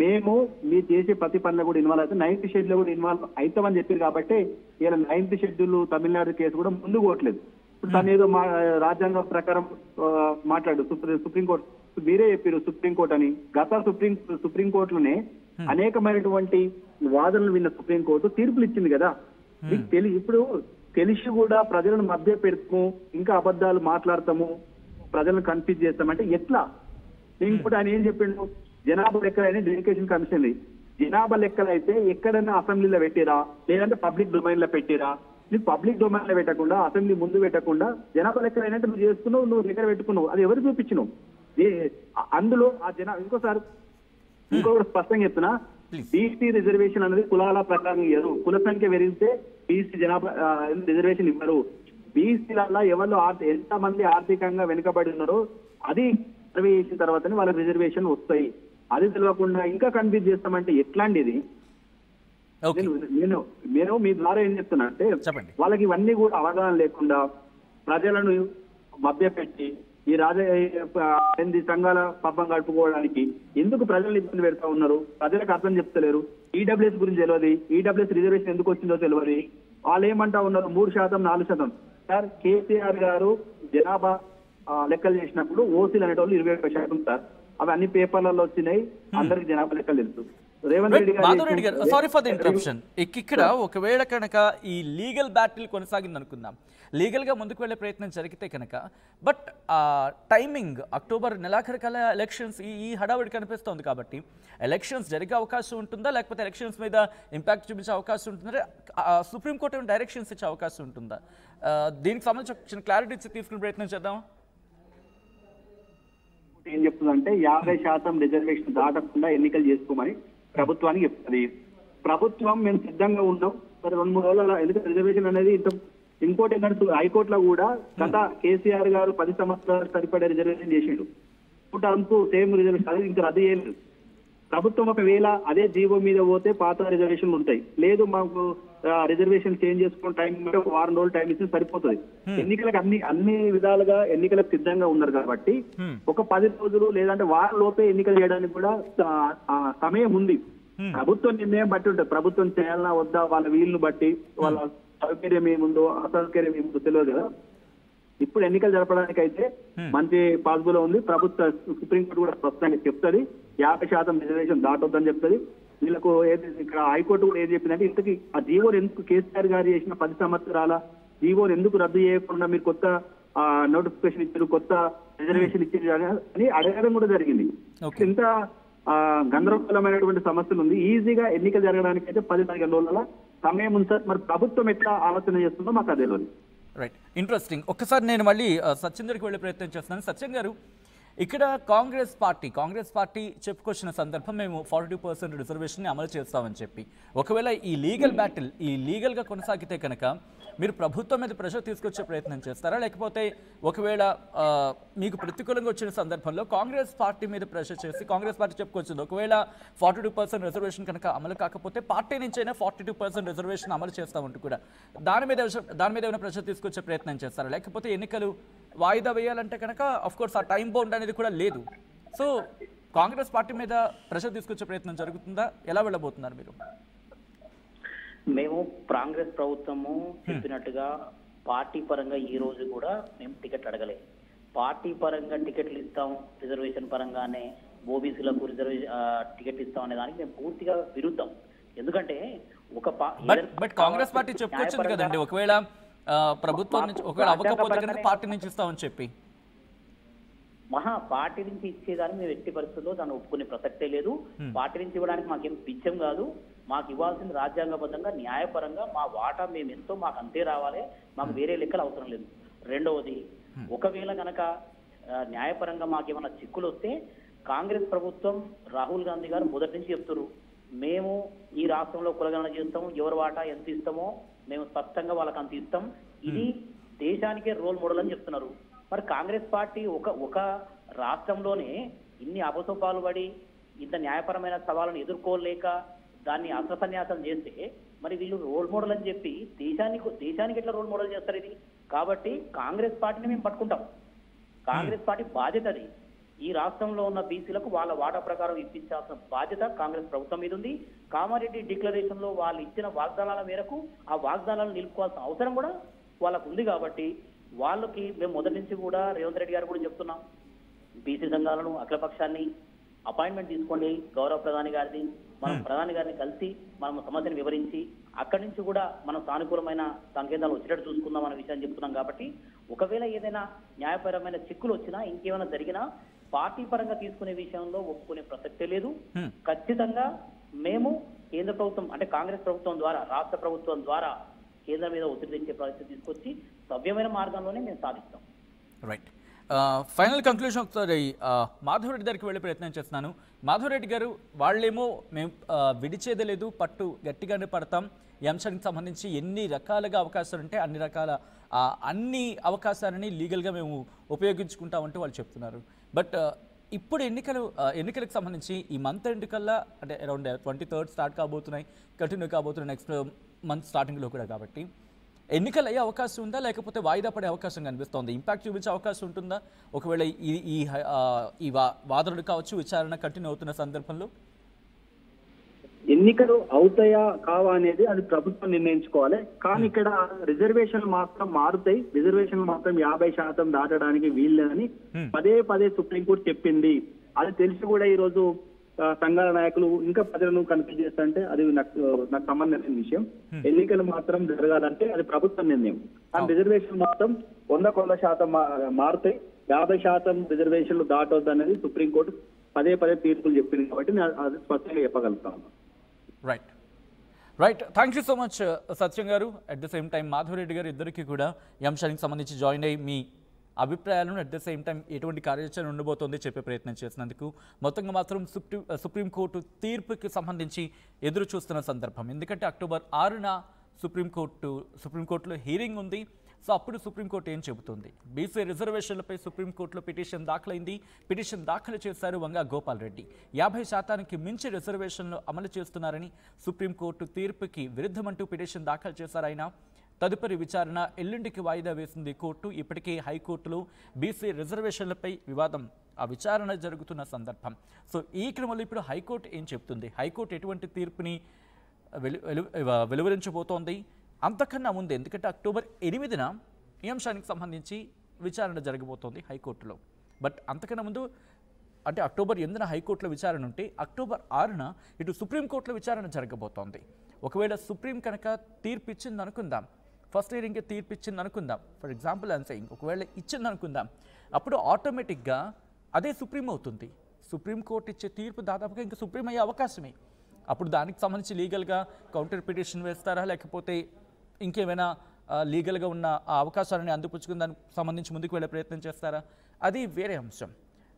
మేము మీరు చేసే ప్రతి పనిలో కూడా ఇన్వాల్వ్ అవుతాం, 9th షెడ్యూల్ లో కూడా ఇన్వాల్వ్ అవుతామని చెప్పారు. కాబట్టి ఇలా 9th షెడ్యూల్ తమిళనాడు కేసు కూడా ముందుకు పోవట్లేదు. ఇప్పుడు తను ఏదో రాజ్యాంగం ప్రకారం మాట్లాడు సుప్రీంకోర్టు, మీరే చెప్పారు సుప్రీంకోర్టు అని. గత సుప్రీంకోర్టులోనే అనేకమైనటువంటి వాదనలు విన్న సుప్రీంకోర్టు తీర్పులు ఇచ్చింది కదా. మీకు ఇప్పుడు తెలిసి కూడా ప్రజలను మధ్య పెడతాము, ఇంకా అబద్ధాలు మాట్లాడతాము, ప్రజలను కన్ఫ్యూజ్ చేస్తామంటే ఎట్లా? ఇంకోటి ఆయన ఏం చెప్పిండు, జనాభా లెక్కలైన డెడికేషన్ కమిషన్ జనాభా లెక్కలు అయితే ఎక్కడైనా అసెంబ్లీలో పెట్టిరా లేదంటే పబ్లిక్ డొమైన్ లో పెట్టిరా? నీకు పబ్లిక్ డొమైన్ లో పెట్టకుండా అసెంబ్లీ ముందు పెట్టకుండా జనాభా లెక్కలు అయినట్టు నువ్వు చేసుకున్నావు, నువ్వు దగ్గర పెట్టుకున్నావు, అది ఎవరు చూపించినావు? అందులో ఆ ఇంకొకటి స్పష్టంగా చెప్తున్నా, బీసీ రిజర్వేషన్ అనేది కులాల ప్రకారం ఇవ్వరు. కుల సంఖ్య పెరిగితే బీసీ జనాభా రిజర్వేషన్ ఇవ్వరు. బీసీలలో ఎవరు ఎంత మంది ఆర్థికంగా వెనుకబడి ఉన్నారో అది సర్వే చేసిన తర్వాతనే వాళ్ళకి రిజర్వేషన్ వస్తాయి. అది తెలియకుండా ఇంకా కన్ఫ్యూజ్ చేస్తామంటే ఎట్లాంటిది? నేను మీ ద్వారా ఏం చెప్తున్నా అంటే, వాళ్ళకి ఇవన్నీ కూడా అవగాహన లేకుండా ప్రజలను మభ్యపెట్టి ఈ సంఘాల పబ్బం గడుపుకోవడానికి ఎందుకు ప్రజలను ఇబ్బంది పెడతా ఉన్నారు? ప్రజలకు అర్థం చెప్తలేరు. ఈడబ్ల్యూఎస్ గురించి తెలియదు, ఈడబ్ల్యూఎస్ రిజర్వేషన్ ఎందుకు వచ్చిందో తెలియదు. వాళ్ళు ఏమంటా ఉన్నారు 3%, 4%. సార్, కేసీఆర్ గారు జనాభా లెక్కలు చేసినప్పుడు ఓసీలు అనేటోళ్ళు 21% సార్. అవి అన్ని పేపర్లలో వచ్చినాయి, అందరికి జనాభా లెక్కలు తెలుసు. రేవంత్ రెడ్డి గారు, సారీ ఫర్ ది ఇంటరప్షన్. ఇక్కడ ఒకవేళ కనుక ఈ లీగల్ బ్యాటిల్ కొనసాగింది అనుకుందాం, లీగల్ గా ముందుకు వెళ్లే ప్రయత్నం జరిగితే కనుక, బట్ టైమింగ్ అక్టోబర్ నెలాఖరు కల్లా ఎలక్షన్స్ ఈ హడావుడి కనిపిస్తోంది కాబట్టి ఎలక్షన్స్ జరిగే అవకాశం ఉంటుందా, లేకపోతే ఎలక్షన్స్ మీద ఇంపాక్ట్ చూపించే అవకాశం ఉంటుందా, సుప్రీంకోర్టు డైరెక్షన్స్ ఇచ్చే అవకాశం ఉంటుందా? దీనికి సంబంధించి క్లారిటీ తీసుకునే ప్రయత్నం చేద్దాం. ఏం చెప్తుందంటే 50% రిజర్వేషన్ దాటకుండా ఎన్నికలు చేసుకోమని ప్రభుత్వానికి చెప్తుంది. ప్రభుత్వం మేము సిద్ధంగా ఉన్నాం, మరి 2-3 రోజుల ఎందుకంటే రిజర్వేషన్ అనేది ఇంకోటి ఏంటంటే హైకోర్టులో కూడా గత కేసీఆర్ గారు 10 సంవత్సరాలు సరిపడే రిజర్వేషన్ చేసిండు. టర్మ్కు సేమ్ రిజర్వేషన్ అది ఇంకా రద్దు చేయలేదు. ప్రభుత్వం ఒకవేళ అదే జీవో మీద పోతే పాత రిజర్వేషన్లు ఉంటాయి, లేదు మాకు రిజర్వేషన్ చేంజ్ చేసుకున్న టైం అంటే 1 వారం రోజులు టైం ఇస్తే సరిపోతుంది. ఎన్నికలకు అన్ని విధాలుగా ఎన్నికలకు సిద్ధంగా ఉన్నారు కాబట్టి ఒక 10 రోజులు లేదంటే వారం లోపే ఎన్నికలు చేయడానికి కూడా సమయం ఉంది. ప్రభుత్వం నిర్ణయం బట్టి ఉంటుంది, ప్రభుత్వం చేయాలన్నా వద్దా వాళ్ళ వీలును బట్టి, వాళ్ళ సౌకర్యం ఏముందో అసౌకర్యం ఏముందో తెలియదు కదా. ఇప్పుడు ఎన్నికలు జరపడానికి అయితే మంచి పాసిబుల్ ఉంది. ప్రభుత్వ సుప్రీంకోర్టు కూడా స్పష్టంగా చెప్తుంది 50% రిజర్వేషన్ దాటొద్దని చెప్తుంది. వీళ్ళకు ఇక్కడ హైకోర్టు కూడా ఏం చెప్పిందంటే, ఇంతకీ ఆ జీవోని ఎందుకు కేసీఆర్ గారు చేసిన 10 సంవత్సరాల జీవోని ఎందుకు రద్దు చేయకుండా మీరు కొత్త నోటిఫికేషన్ ఇచ్చారు, కొత్త రిజర్వేషన్ ఇచ్చారు అని అడగడం కూడా జరిగింది. ఇంత గందరగోళమైనటువంటి సమస్యలు ఉంది. ఈజీగా ఎన్నికలు జరగడానికి అయితే 10-15 రోజుల సమయం ఉంది సార్. మరి ప్రభుత్వం ఎట్లా ఆలోచన చేస్తుందో మాకు అదే తెలియదు. Right, interesting. ఒక్కసారి నేను మళ్ళీ సత్యం దగ్గరికి వెళ్ళే ప్రయత్నం చేస్తున్నాను. సత్యం గారు, ఇక్కడ కాంగ్రెస్ పార్టీ చెప్పుకొచ్చిన సందర్భం మేము 42% రిజర్వేషన్ అమలు చేస్తామని చెప్పి, ఒకవేళ ఈ లీగల్ బ్యాటిల్ లీగల్గా కొనసాగితే కనుక మీరు ప్రభుత్వం మీద ప్రెషర్ తీసుకొచ్చే ప్రయత్నం చేస్తారా, లేకపోతే ఒకవేళ మీకు ప్రతికూలంగా వచ్చిన సందర్భంలో కాంగ్రెస్ పార్టీ మీద ప్రెషర్ చేసి కాంగ్రెస్ పార్టీ చెప్పుకొచ్చింది ఒకవేళ 42% రిజర్వేషన్ కనుక అమలు కాకపోతే పార్టీ నుంచి అయినా 42% రిజర్వేషన్ అమలు చేస్తామంటూ కూడా దాని మీద ఏమైనా ప్రెషర్ తీసుకొచ్చే ప్రయత్నం చేస్తారా, లేకపోతే ఎన్నికలు వాయిదా వేయాలంటే కనుక ఆఫ్ కోర్స్ ఆ టైం బౌండ్ అనేది కూడా లేదు. సో కాంగ్రెస్ పార్టీ మీద ప్రెషర్ తీసుకొచ్చే ప్రయత్నం జరుగుతుందా, ఎలా వెళ్ళబోతున్నారు మీరు? మేము కాంగ్రెస్ ప్రభుత్వము చెప్పినట్టుగా పార్టీ పరంగా ఈ రోజు కూడా మేము టికెట్లు అడగలేదు. పార్టీ పరంగా టికెట్లు ఇస్తాం, రిజర్వేషన్ పరంగానే ఓబీసీలకు టికెట్ ఇస్తాం అనే దానికి మేము పూర్తిగా విరుద్ధం. ఎందుకంటే బట్ కాంగ్రెస్ పార్టీ చెప్పుకొచ్చింది కదండి, ఒకవేళ ప్రభుత్వం నుంచి ఒకవేళ అవ్వకపోతే కనుక పార్టీ నుంచి ఇస్తామని చెప్పి. పార్టీ నుంచి ఇచ్చేదాన్ని మేము ఎట్టి పరిస్థితుల్లో దాన్ని ఒప్పుకునే ప్రసక్తే లేదు. పార్టీ నుంచి ఇవ్వడానికి మాకేం పిచ్చం కాదు. మాకు ఇవ్వాల్సింది రాజ్యాంగబద్ధంగా న్యాయపరంగా మా వాటా మేము ఎంతో మాకు అంతే రావాలి, మాకు వేరే లెక్కలు అవసరం లేదు. రెండవది, ఒకవేళ కనుక న్యాయపరంగా మాకేమైనా చిక్కులు వస్తే కాంగ్రెస్ ప్రభుత్వం రాహుల్ గాంధీ గారు మొదటి నుంచి చెప్తున్నారు, మేము ఈ రాష్ట్రంలో కులగణన చేస్తాము, ఎవరి వాటా ఎంత ఇస్తామో మేము స్పష్టంగా వాళ్ళకి అంత ఇస్తాం, ఇది దేశానికే రోల్ మోడల్ అని చెప్తున్నారు. మరి కాంగ్రెస్ పార్టీ ఒక రాష్ట్రంలోనే ఇన్ని అపసోపాలు పడి ఇంత న్యాయపరమైన సవాళ్ళను ఎదుర్కోలేక దాన్ని అస్త్రసన్యాసం చేస్తే మరి వీళ్ళు రోల్ మోడల్ అని చెప్పి దేశానికి ఎట్లా రోల్ మోడల్ చేస్తారు ఇది? కాబట్టి కాంగ్రెస్ పార్టీని మేము పట్టుకుంటాం. కాంగ్రెస్ పార్టీ బాధ్యత అది. ఈ రాష్ట్రంలో ఉన్న బీసీలకు వాళ్ళ వాటా ప్రకారం ఇప్పించాల్సిన బాధ్యత కాంగ్రెస్ ప్రభుత్వం మీద ఉంది. కామారెడ్డి డిక్లరేషన్ లో వాళ్ళు ఇచ్చిన వాగ్దానాల మేరకు ఆ వాగ్దానాలను నిలుపుకోవాల్సిన అవసరం కూడా వాళ్ళకు ఉంది. కాబట్టి వాళ్ళకి మేము మొదటి నుంచి కూడా రేవంత్ రెడ్డి గారు కూడా చెప్తున్నాం, బీసీ సంఘాలను అఖిలపక్షాన్ని అపాయింట్మెంట్ తీసుకోండి, గౌరవ ప్రధాని గారిని, మనం ప్రధాని గారిని కలిసి మనం సమస్యను వివరించి అక్కడి నుంచి కూడా మనం సానుకూలమైన సంకేతాలు వచ్చేటట్టు చూసుకుందాం అనే విషయాన్ని చెప్తున్నాం. కాబట్టి ఒకవేళ ఏదైనా న్యాయపరమైన చిక్కులు వచ్చినా ఇంకేమైనా జరిగినా పార్టీ పరంగా తీసుకునే విషయంలో ఒప్పుకునే ప్రసక్తే లేదు. ఖచ్చితంగా మేము కేంద్ర ప్రభుత్వం అంటే కాంగ్రెస్ ప్రభుత్వం ద్వారా, రాష్ట్ర ప్రభుత్వం ద్వారా కేంద్రం మీద ఒత్తిడి తెచ్చే పరిస్థితి తీసుకొచ్చి సవ్యమైన మార్గంలోనే మేము సాధిస్తాం. రైట్. ఫైనల్ కంక్లూషన్ ఒకసారి మాధవరెడ్డి గారికి వెళ్ళే ప్రయత్నం చేస్తున్నాను. మాధవరెడ్డి గారు, వాళ్ళేమో మేము విడిచేదే లేదు, పట్టు గట్టిగానే పడతాం, ఈ అంశానికి సంబంధించి ఎన్ని రకాలుగా అవకాశాలు ఉంటే అన్ని అవకాశాలని లీగల్గా మేము ఉపయోగించుకుంటామంటూ వాళ్ళు చెప్తున్నారు. బట్ ఇప్పుడు ఎన్నికలకు సంబంధించి ఈ మంత్ ఎండ్ కల్లా అంటే అరౌండ్ 23rd స్టార్ట్ కాబోతున్నాయి, కంటిన్యూ కాబోతున్నాయి నెక్స్ట్ మంత్ స్టార్టింగ్లో కూడా. కాబట్టి ఎన్నికలు అయ్యే అవకాశం ఉందా, లేకపోతే వాయిదా పడే అవకాశం కనిపిస్తోంది? ఇంపాక్ట్ చూపించే అవకాశం ఉంటుందా ఒకవేళ ఈ వాదనలు కావచ్చు విచారణ కంటిన్యూ అవుతున్న సందర్భంలో? ఎన్నికలు అవుతాయా కావా అనేది అది ప్రభుత్వం నిర్ణయించుకోవాలి. కానీ ఇక్కడ రిజర్వేషన్లు మాత్రం మారుతాయి, రిజర్వేషన్లు మాత్రం 50% దాటడానికి వీల్లేదని పదే పదే సుప్రీంకోర్టు చెప్పింది. అది తెలిసి కూడా ఈ రోజు సంఘాల నాయకులు ఇంకా ప్రజలను కన్ఫ్యూజ్ చేస్తుంటే అది నాకు సంబంధం లేని విషయం. ఎన్నికలు మాత్రం జరగాలంటే అది ప్రభుత్వం నిర్ణయం. కానీ రిజర్వేషన్ మాత్రం 100% మారుతాయి. 50% రిజర్వేషన్లు దాటొద్దు అనేది సుప్రీంకోర్టు పదే పదే తీర్పులు చెప్పింది కాబట్టి అది స్పష్టంగా చెప్పగలుగుతాను. Right. Thank you so much Satyam గారు. At the same time Madhava Reddy గారు, ఇద్దరికి కూడా ఈ అంశానికి సంబంధించి జాయిన్ అయ్యి మీ అభిప్రాయాలను అట్ ద సేమ్ టైం ఎటువంటి కార్యాచరణ ఉండబోతోంది చెప్పే ప్రయత్నం చేసినందుకు. మొత్తంగా మాత్రం సుప్రీంకోర్టు తీర్పుకి సంబంధించి ఎదురు చూస్తున్న సందర్భం. ఎందుకంటే అక్టోబర్ 6న సుప్రీంకోర్టులో హీరింగ్ ఉంది. సో అప్పుడు సుప్రీంకోర్టు ఏం చెబుతుంది? బీసీ రిజర్వేషన్లపై సుప్రీంకోర్టులో పిటిషన్ దాఖలైంది. పిటిషన్ దాఖలు చేశారు వంగా గోపాల్ రెడ్డి. 50% మించి రిజర్వేషన్లు అమలు చేస్తున్నారని సుప్రీంకోర్టు తీర్పుకి విరుద్ధమంటూ పిటిషన్ దాఖలు చేశారు ఆయన. తదుపరి విచారణ ఎల్లుండికి వాయిదా వేసింది కోర్టు. ఇప్పటికే హైకోర్టులో బీసీ రిజర్వేషన్లపై వివాదం, ఆ విచారణ జరుగుతున్న సందర్భం. సో ఈ క్రమంలో ఇప్పుడు హైకోర్టు ఏం చెప్తుంది? హైకోర్టు ఎటువంటి తీర్పుని వెలువరించబోతోంది? అంతకన్నా ముందు, ఎందుకంటే అక్టోబర్ 8న ఈ అంశానికి సంబంధించి విచారణ జరగబోతోంది హైకోర్టులో. బట్ అంతకన్నా ముందు అంటే అక్టోబర్ 8న హైకోర్టులో విచారణ ఉంటే అక్టోబర్ 6న ఇటు సుప్రీంకోర్టులో విచారణ జరగబోతోంది. ఒకవేళ సుప్రీం కనుక తీర్పు ఇచ్చింది అనుకుందాం, ఫస్ట్ హియరింగ్కి తీర్పు ఇచ్చింది అనుకుందాం, ఫర్ ఎగ్జాంపుల్ సేయింగ్ ఒకవేళ ఇచ్చింది అనుకుందాం, అప్పుడు ఆటోమేటిక్గా అదే సుప్రీం అవుతుంది. సుప్రీంకోర్టు ఇచ్చే తీర్పు దాదాపుగా ఇంకా సుప్రీం అయ్యే అవకాశమే. అప్పుడు దానికి సంబంధించి లీగల్గా కౌంటర్ పిటిషన్ వేస్తారా, లేకపోతే ఇంకేమైనా లీగల్గా ఉన్న ఆ అవకాశాలని అందిపుచ్చుకుని దానికి సంబంధించి ముందుకు వెళ్ళే ప్రయత్నం చేస్తారా? అది వేరే అంశం.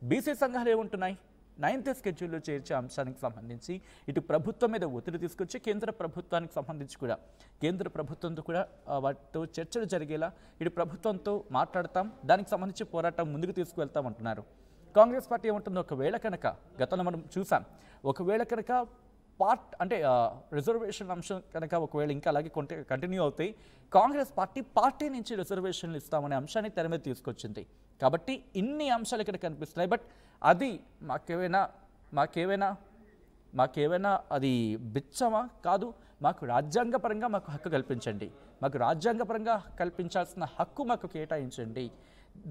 బీసీ సంఘాలు ఏముంటున్నాయి? 9th షెడ్యూల్లో చేర్చే అంశానికి సంబంధించి ఇటు ప్రభుత్వం మీద ఒత్తిడి తీసుకొచ్చి కేంద్ర ప్రభుత్వానికి సంబంధించి కూడా కేంద్ర ప్రభుత్వంతో కూడా వాటితో చర్చలు జరిగేలా ఇటు ప్రభుత్వంతో మాట్లాడతాం, దానికి సంబంధించి పోరాటం ముందుకు తీసుకువెళ్తాం అంటున్నారు. కాంగ్రెస్ పార్టీ ఏమంటుందో, ఒకవేళ కనుక గతంలో మనం చూసాం, ఒకవేళ కనుక రిజర్వేషన్ అంశం కనుక ఒకవేళ ఇంకా అలాగే కంటిన్యూ అవుతాయి, కాంగ్రెస్ పార్టీ నుంచి రిజర్వేషన్లు ఇస్తామనే అంశాన్ని తెర మీద తీసుకొచ్చింది. కాబట్టి ఇన్ని అంశాలు ఇక్కడ కనిపిస్తున్నాయి. బట్ అది మాకేమైనా అది బిచ్చమా? కాదు, మాకు రాజ్యాంగపరంగా మాకు హక్కు కల్పించండి, మాకు రాజ్యాంగపరంగా కల్పించాల్సిన హక్కు మాకు కేటాయించండి,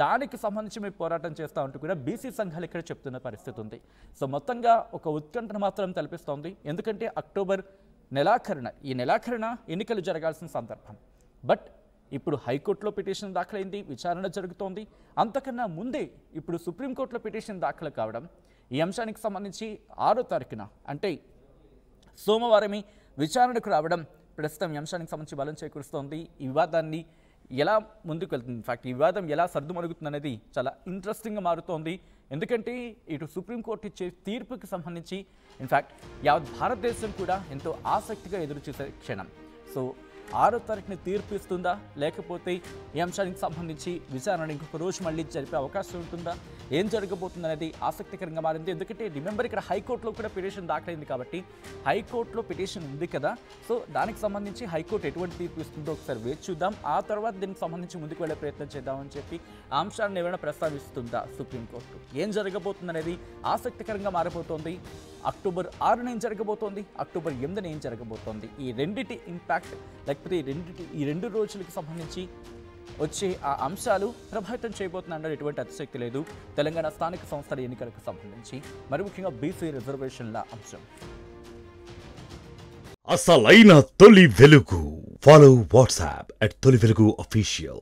దానికి సంబంధించి మేము పోరాటం చేస్తూ ఉంటూ కూడా బీసీ సంఘాలు ఇక్కడ చెప్తున్న పరిస్థితి ఉంది. సో మొత్తంగా ఒక ఉత్కంఠను మాత్రం తలపిస్తోంది. ఎందుకంటే అక్టోబర్ ఈ నెలాఖరున ఎన్నికలు జరగాల్సిన సందర్భం. బట్ ఇప్పుడు హైకోర్టులో పిటిషన్ దాఖలైంది, విచారణ జరుగుతోంది. అంతకన్నా ముందే ఇప్పుడు సుప్రీంకోర్టులో పిటిషన్ దాఖలు కావడం, ఈ అంశానికి సంబంధించి 6వ తారీఖున అంటే సోమవారమే విచారణకు రావడం ప్రస్తుతం ఈ అంశానికి సంబంధించి బలం చేకూరుస్తోంది. ఈ వివాదాన్ని ఎలా ముందుకు వెళ్తుంది, ఇన్ఫ్యాక్ట్ ఈ వివాదం ఎలా సర్దుమణుగుతుంది అనేది చాలా ఇంట్రెస్టింగ్గా మారుతోంది. ఎందుకంటే ఇటు సుప్రీంకోర్టు ఇచ్చే తీర్పుకి సంబంధించి ఇన్ఫ్యాక్ట్ యావత్ భారతదేశం కూడా ఎంతో ఆసక్తిగా ఎదురు చూసే క్షణం. సో 6వ తారీఖున తీర్పు ఇస్తుందా, లేకపోతే ఈ అంశానికి సంబంధించి విచారణ ఇంకొక రోజు మళ్ళీ జరిపే అవకాశం ఉంటుందా, ఏం జరగబోతుంది అనేది ఆసక్తికరంగా మారింది. ఎందుకంటే రిమెంబర్ ఇక్కడ హైకోర్టులో కూడా పిటిషన్ దాఖలైంది కాబట్టి హైకోర్టులో పిటిషన్ ఉంది కదా, సో దానికి సంబంధించి హైకోర్టు ఎటువంటి తీర్పు ఇస్తుందో ఒకసారి వేచి చూద్దాం. ఆ తర్వాత దీనికి సంబంధించి ముందుకు వెళ్ళే ప్రయత్నం చేద్దామని చెప్పి ఆ అంశాన్ని ఏమైనా ప్రస్తావిస్తుందా సుప్రీంకోర్టు, ఏం జరగబోతుంది అనేది ఆసక్తికరంగా మారిపోతోంది. అక్టోబర్ 6న ఏం జరగబోతోంది, అక్టోబర్ 8న ఏం జరగబోతోంది, ఈ రెండిటి ఇంపాక్ట్ లేకపోతే ఈ 2 రోజులకి సంబంధించి వచ్చే ఆ అంశాలు ప్రభావితం చేయబోతున్న ఎటువంటి అతిశక్తి లేదు తెలంగాణ స్థానిక సంస్థల ఎన్నికలకు సంబంధించి, మరి ముఖ్యంగా బీసీ రిజర్వేషన్ల అంశం. అసలైన తొలి వెలుగు. ఫాలో వాట్సాప్ @తొలి వెలుగు official.